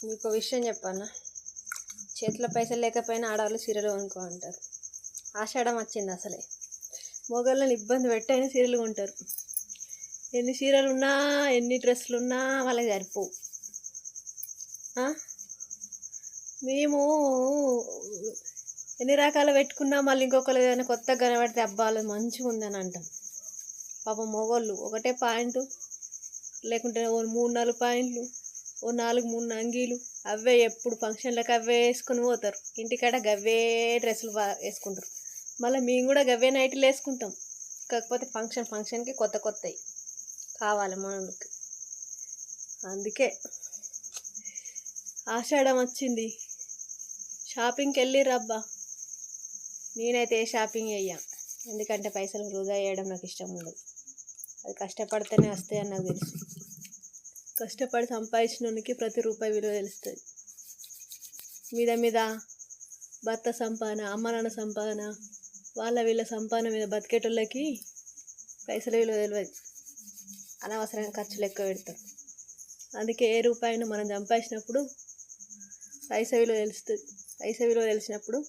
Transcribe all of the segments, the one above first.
మీకు విషయం చెప్పన్నా, చేతిలో పైసలు లేకపోయినా ఆడవాళ్ళు సీరియల్ కొనుక్కో అంటారు. ఆషాఢం వచ్చింది అసలే, మొగళ్ళని ఇబ్బంది పెట్టైనా సీరియల్ కొంటారు. ఎన్ని సీరియల్ ఉన్నా ఎన్ని డ్రెస్సులు ఉన్నా వాళ్ళకి సరిపోవు. మేము ఎన్ని రకాలు పెట్టుకున్నా మళ్ళీ ఇంకొకరు ఏదైనా కొత్తగా కనబడితే అబ్బాలు మంచిగా ఉందని అంటాం. పాపం మొగోళ్ళు ఒకటే పాయింట్ లేకుంటే ఓ 3-4 పాయింట్లు, ఓ 4-3 అంగీలు, అవే ఎప్పుడు ఫంక్షన్లకు అవే వేసుకొని పోతారు. ఇంటికాడ గవ్వే డ్రెస్సులు వేసుకుంటారు. మళ్ళీ మేము కూడా గవ్వే నైట్లు వేసుకుంటాం. కాకపోతే ఫంక్షన్కి కొత్త కొత్తవి కావాలి మనకి. అందుకే ఆషాఢం వచ్చింది, షాపింగ్కి వెళ్ళి రబ్బా. నేనైతే ఏ షాపింగ్ చెయ్యా, ఎందుకంటే పైసలు వృధా చేయడం నాకు ఇష్టం ఉండదు. అది కష్టపడితేనే వస్తాయని నాకు తెలుసు. కష్టపడి సంపాదించినోనికి ప్రతి రూపాయి విలువ తెలుస్తుంది. మీద భర్త సంపాదన, అమ్మ నాన్న సంపాదన, వాళ్ళ వీళ్ళ సంపాదన మీద బతికేటోళ్ళకి పైసల విలువ తెలియదు. అనవసరంగా ఖర్చులు ఎక్కువ పెడతారు. అందుకే ఏ రూపాయిని మనం సంపాదించినప్పుడు పైస విలువ తెలుస్తుంది. పైస విలువ తెలిసినప్పుడు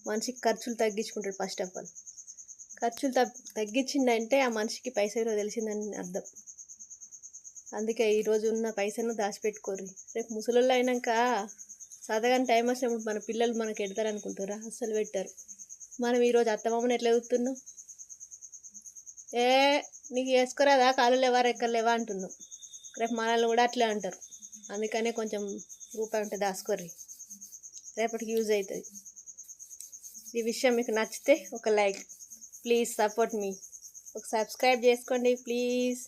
మనిషికి ఖర్చులు తగ్గించుకుంటాడు. ఫస్ట్ ఆఫ్ ఆల్ ఖర్చులు తగ్గించిందంటే ఆ మనిషికి పైస విలువ తెలిసిందని అర్థం. అందుకే ఈరోజు ఉన్న పైసను దాచిపెట్టుకోర్రి. రేపు ముసలోళ్ళు అయినాక చదవని టైం వచ్చినప్పుడు మన పిల్లలు మనకు ఎడతారు అనుకుంటారా? అస్సలు పెట్టారు. మనం ఈరోజు అత్తమామని ఎట్లా ఎదుగుతున్నాం? నీకు వేసుకోరాదా, కాళ్ళు లేవా, రెక్కలు లేవా అంటున్నాం. రేపు మనల్ని కూడా అట్లే అంటారు. అందుకనే కొంచెం రూపాయి ఉంటే దాచుకోర్రి, రేపటికి యూజ్ అవుతుంది. ఈ విషయం మీకు నచ్చితే ఒక లైక్, ప్లీజ్ సపోర్ట్ మీ. ఒక సబ్స్క్రైబ్ చేసుకోండి ప్లీజ్.